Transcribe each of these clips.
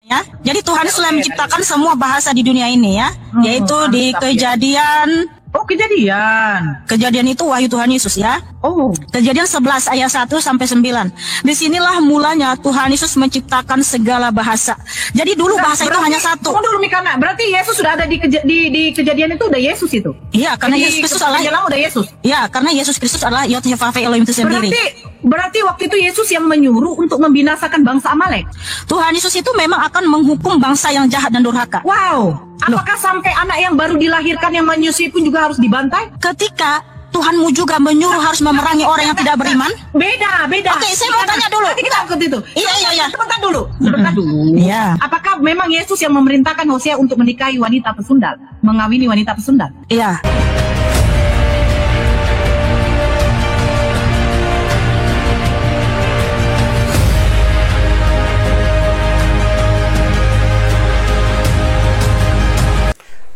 Ya, jadi Tuhan sudah menciptakan semua bahasa di dunia ini ya, yaitu di Kejadian. Oh, Kejadian. Kejadian itu wahyu Tuhan Yesus ya. Oh. Kejadian 11 ayat 1 sampai 9. Disinilah mulanya Tuhan Yesus menciptakan segala bahasa. Jadi dulu bahasa itu hanya satu. Tunggu dulu Mikana, berarti Yesus sudah ada di Kejadian itu udah Yesus itu. Iya, karena Yesus Kristus adalah udah Yesus. Iya, karena Yesus Kristus adalah Yod Hevave Elohim itu sendiri. Berarti waktu itu Yesus yang menyuruh untuk membinasakan bangsa Amalek. Tuhan Yesus itu memang akan menghukum bangsa yang jahat dan durhaka. Wow. Apakah sampai anak yang baru dilahirkan yang menyusui pun juga harus dibantai? Ketika Tuhanmu juga menyuruh harus memerangi orang yang tidak beriman? Beda. Oke, saya mau tanya dulu. Nanti kita ikut itu. Iya. Sebentar dulu. Iya. Apakah memang Yesus yang memerintahkan Hosea untuk menikahi wanita pesundal, mengawini wanita pesundal? Iya.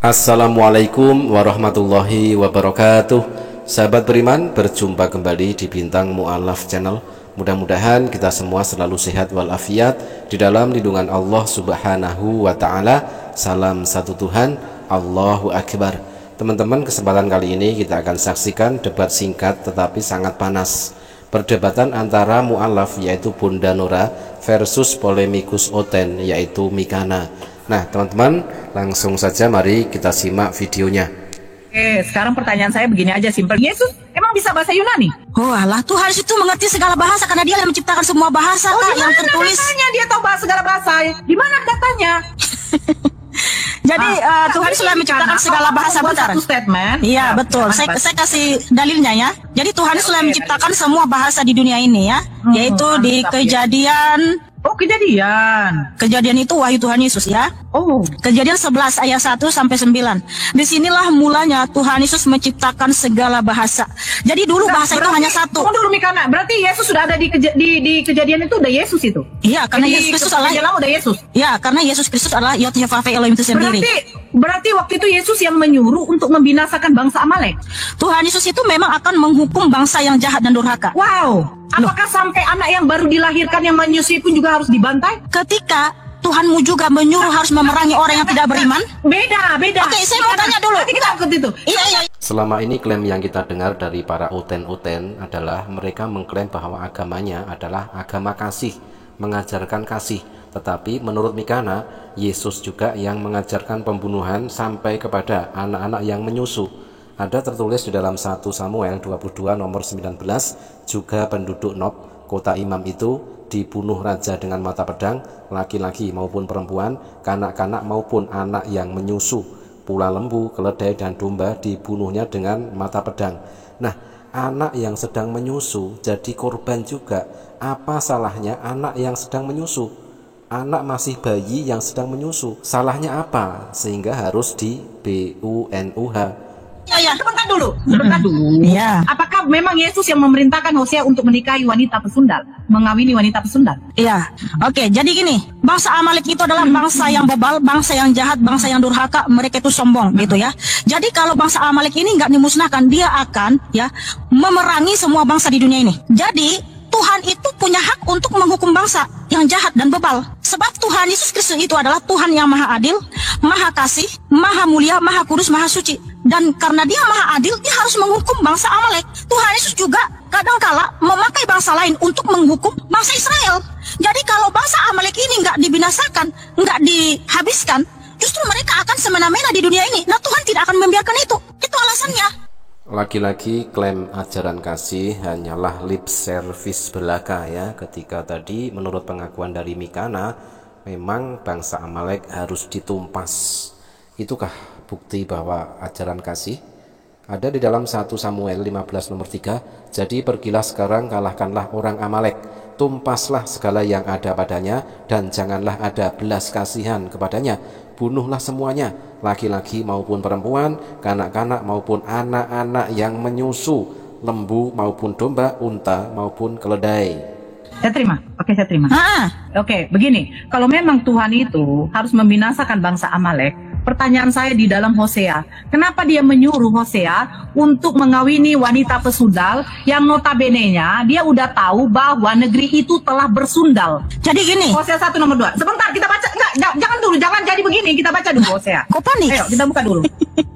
Assalamualaikum warahmatullahi wabarakatuh. Sahabat beriman, berjumpa kembali di Bintang Mu'alaf Channel. Mudah-mudahan kita semua selalu sehat walafiat di dalam lindungan Allah Subhanahu wa ta'ala. Salam satu Tuhan, Allahu Akbar. Teman-teman, kesempatan kali ini kita akan saksikan debat singkat tetapi sangat panas. Perdebatan antara Mu'alaf yaitu Bunda Nora versus polemikus Oten yaitu Mikana. Nah teman-teman, langsung saja mari kita simak videonya. Oke, sekarang pertanyaan saya begini aja simpel. Yesus emang bisa bahasa Yunani? Oh alah, Tuhan itu mengerti segala bahasa karena dia yang menciptakan semua bahasa Kak, yang tertulis. Datanya dia tahu segala bahasa. Di mana datanya? Jadi Tuhan sudah menciptakan segala bahasa, benar? Satu statement. Iya, betul. Saya kasih dalilnya ya. Jadi Tuhan sudah menciptakan semua bahasa di dunia ini ya, yaitu di Kejadian. Oh, Kejadian. Kejadian itu wahyu Tuhan Yesus ya. Oh. Kejadian 11 ayat 1 sampai 9. Disinilah mulanya Tuhan Yesus menciptakan segala bahasa. Jadi dulu bahasa itu hanya satu. Tunggu dulu Mikana, berarti Yesus sudah ada di Kejadian itu udah Yesus itu. Iya, karena Yesus Kristus adalah udah Yesus. Iya, karena Yesus Kristus adalah Yod Hevave Elohim itu sendiri. Berarti waktu itu Yesus yang menyuruh untuk membinasakan bangsa Amalek. Tuhan Yesus itu memang akan menghukum bangsa yang jahat dan durhaka. Wow. Apakah sampai anak yang baru dilahirkan yang menyusui pun juga harus dibantai? Ketika Tuhanmu juga menyuruh harus memerangi orang yang tidak beriman? Beda. Oke, saya mau tanya dulu. Nanti kita ikut itu. Iya. Selama ini klaim yang kita dengar dari para Oten-Oten adalah mereka mengklaim bahwa agamanya adalah agama kasih, mengajarkan kasih. Tetapi menurut Mikana, Yesus juga yang mengajarkan pembunuhan sampai kepada anak-anak yang menyusu. Ada tertulis di dalam 1 Samuel 22 nomor 19, juga penduduk Nob, kota imam itu, dibunuh raja dengan mata pedang, laki-laki maupun perempuan, kanak-kanak maupun anak yang menyusu, pula lembu, keledai dan domba dibunuhnya dengan mata pedang. Nah, anak yang sedang menyusu jadi korban juga. Apa salahnya anak yang sedang menyusu? Anak masih bayi yang sedang menyusu, salahnya apa sehingga harus di BUNUH? Iya. Sebentar dulu. Iya. Apakah memang Yesus yang memerintahkan Hosea untuk menikahi wanita pesundal, mengawini wanita pesundal? Iya. Oke, jadi gini, bangsa Amalek itu adalah bangsa yang bebal, bangsa yang jahat, bangsa yang durhaka, mereka itu sombong gitu ya. Jadi kalau bangsa Amalek ini nggak dimusnahkan, dia akan ya memerangi semua bangsa di dunia ini. Jadi Tuhan itu punya hak untuk menghukum bangsa yang jahat dan bebal. Sebab Tuhan Yesus Kristus itu adalah Tuhan yang maha adil, maha kasih, maha mulia, maha kudus, maha suci. Dan karena dia maha adil, dia harus menghukum bangsa Amalek. Tuhan Yesus juga kadangkala memakai bangsa lain untuk menghukum bangsa Israel. Jadi kalau bangsa Amalek ini nggak dibinasakan, nggak dihabiskan, justru mereka akan semena-mena di dunia ini. Nah, Tuhan tidak akan membiarkan itu. Itu alasannya. Lagi-lagi klaim ajaran kasih hanyalah lip service belaka ya. Ketika tadi menurut pengakuan dari Mikana, memang bangsa Amalek harus ditumpas. Itukah bukti bahwa ajaran kasih? Ada di dalam 1 Samuel 15 nomor 3. Jadi pergilah sekarang, kalahkanlah orang Amalek, tumpaslah segala yang ada padanya, dan janganlah ada belas kasihan kepadanya. Bunuhlah semuanya, laki-laki maupun perempuan, kanak-kanak maupun anak-anak yang menyusu, lembu maupun domba, unta maupun keledai. Saya terima. Oke, saya terima. Oke, begini. Kalau memang Tuhan itu harus membinasakan bangsa Amalek, pertanyaan saya di dalam Hosea, kenapa dia menyuruh Hosea untuk mengawini wanita pesundal yang notabene-nya dia udah tahu bahwa negeri itu telah bersundal. Jadi gini. Hosea 1 nomor 2. Sebentar, kita baca. Enggak, begini, kita baca dulu Hosea. Kok panik? Ayo kita buka dulu.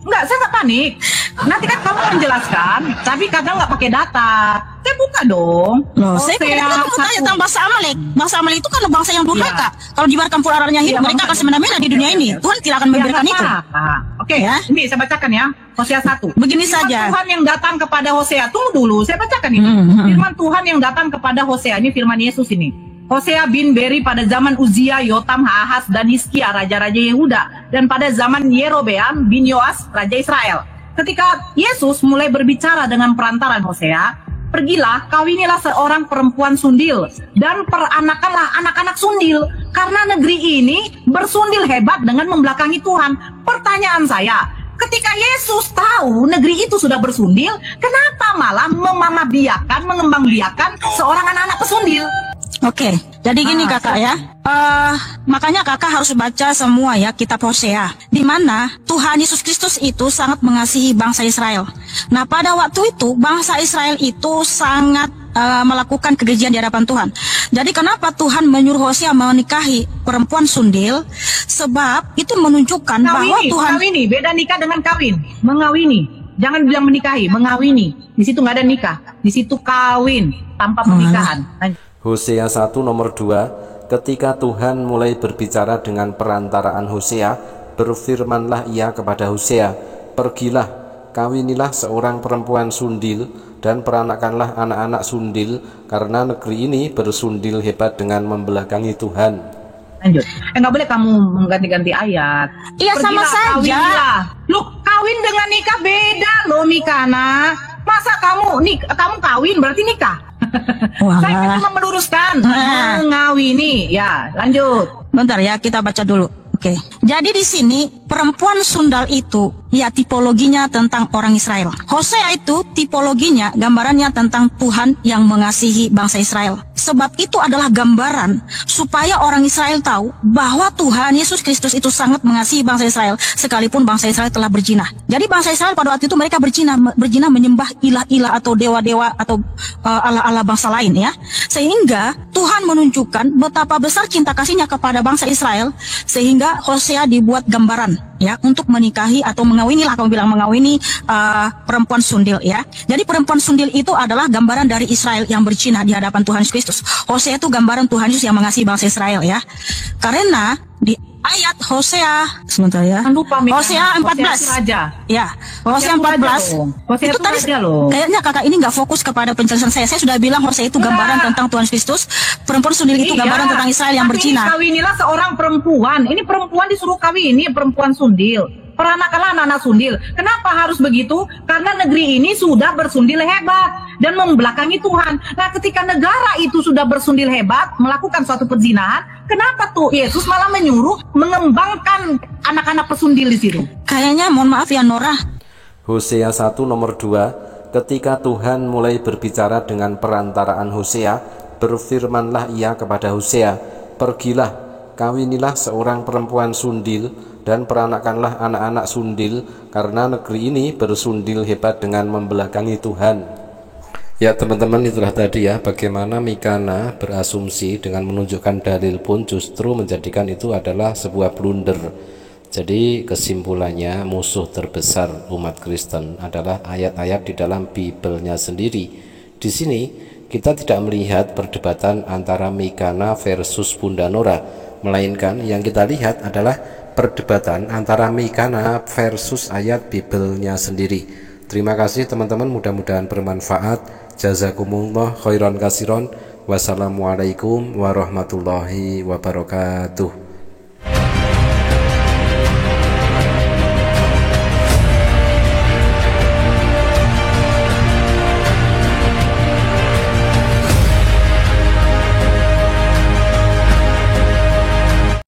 Enggak, saya nggak panik. Nanti kan kamu menjelaskan, tapi kadang nggak pakai data. Saya buka dong. Loh, saya mau tanya tentang bangsa Amalek. Bangsa Amalek itu kan bangsa yang durhaka. Kalau dibiarkan pula arahnya hidup, mereka akan semena-mena di dunia ini. Tuhan tidak akan memberikan itu. Oke, ya. Ini saya bacakan ya. Hosea 1. Begini Firman saja. Tuhan yang datang kepada Hosea. Tunggu dulu, saya bacakan ini. Firman Tuhan yang datang kepada Hosea. Ini firman Yesus ini. Hosea bin Beri pada zaman Uzia, Yotam, Ahaz, dan Hizkia, raja-raja Yehuda. Dan pada zaman Yerobeam bin Yoas, raja Israel. Ketika Yesus mulai berbicara dengan perantaran Hosea, pergilah, kawinilah seorang perempuan sundil, dan peranakanlah anak-anak sundil, karena negeri ini bersundil hebat dengan membelakangi Tuhan. Pertanyaan saya, ketika Yesus tahu negeri itu sudah bersundil, kenapa malah mengembangbiakan seorang anak-anak pesundil? Oke, jadi gini kakak ya, makanya kakak harus baca semua ya kitab Hosea, di mana Tuhan Yesus Kristus itu sangat mengasihi bangsa Israel. Nah pada waktu itu bangsa Israel itu sangat melakukan kekejian di hadapan Tuhan. Jadi kenapa Tuhan menyuruh Hosea menikahi perempuan sundil? Sebab itu menunjukkan bahwa Tuhan mengawini, beda nikah dengan kawin, mengawini. Jangan bilang menikahi, mengawini. Di situ nggak ada nikah, di situ kawin tanpa pernikahan. Hosea 1 nomor 2, ketika Tuhan mulai berbicara dengan perantaraan Hosea, berfirmanlah ia kepada Hosea, pergilah, kawinilah seorang perempuan sundil, dan peranakanlah anak-anak sundil, karena negeri ini bersundil hebat dengan membelakangi Tuhan. Lanjut. Nggak boleh kamu mengganti-ganti ayat. Iya sama saja. Kawinilah. Loh, kawin dengan nikah beda loh Mikana. Masa kamu kawin berarti nikah? Saya cuma meluruskan, mengawini. Ya, lanjut. Bentar ya, kita baca dulu. Oke. Jadi di sini perempuan sundal itu ya tipologinya tentang orang Israel. Hosea itu tipologinya, gambarannya tentang Tuhan yang mengasihi bangsa Israel. Sebab itu adalah gambaran supaya orang Israel tahu bahwa Tuhan Yesus Kristus itu sangat mengasihi bangsa Israel sekalipun bangsa Israel telah berzina. Jadi bangsa Israel pada waktu itu mereka berzina menyembah ilah-ilah atau dewa-dewa atau Allah-Allah bangsa lain ya. Sehingga Tuhan menunjukkan betapa besar cinta kasihnya kepada bangsa Israel sehingga Hosea dibuat gambaran ya untuk menikahi atau mengawini lah, kamu bilang mengawini perempuan sundil ya. Jadi perempuan sundil itu adalah gambaran dari Israel yang berzina di hadapan Tuhan Yesus Kristus. Hosea itu gambaran Tuhan Yesus yang mengasihi bangsa Israel ya. Karena di ayat Hosea sebentar ya. Hosea 14. Ya, Hosea 14. Itu tadi kayaknya kakak ini nggak fokus kepada penjelasan saya. Saya sudah bilang Hosea itu gambaran tentang Tuhan Kristus. Perempuan sundil itu gambaran tentang Israel yang berzina. Kawinilah seorang perempuan. Ini perempuan disuruh kawini perempuan sundil. Peranakanlah anak-anak sundil. Kenapa harus begitu? Karena negeri ini sudah bersundil hebat dan membelakangi Tuhan. Nah, ketika negara itu sudah bersundil hebat, melakukan suatu perzinahan, kenapa tuh Yesus malah menyuruh mengembangkan anak-anak pesundil di situ? Kayaknya, mohon maaf ya Norah. Hosea 1 nomor 2, ketika Tuhan mulai berbicara dengan perantaraan Hosea, berfirmanlah ia kepada Hosea, pergilah, kawinilah seorang perempuan sundil, dan peranakanlah anak-anak sundil, karena negeri ini bersundil hebat dengan membelakangi Tuhan. Ya teman-teman, itulah tadi ya bagaimana Mikana berasumsi dengan menunjukkan dalil pun justru menjadikan itu adalah sebuah blunder. Jadi kesimpulannya musuh terbesar umat Kristen adalah ayat-ayat di dalam Bibelnya sendiri. Di sini kita tidak melihat perdebatan antara Mikana versus Bunda Nora, melainkan yang kita lihat adalah perdebatan antara Mikana versus ayat Bibelnya sendiri. Terima kasih teman-teman, mudah-mudahan bermanfaat. Jazakumullah khairan kasiron. Wassalamualaikum warahmatullahi wabarakatuh.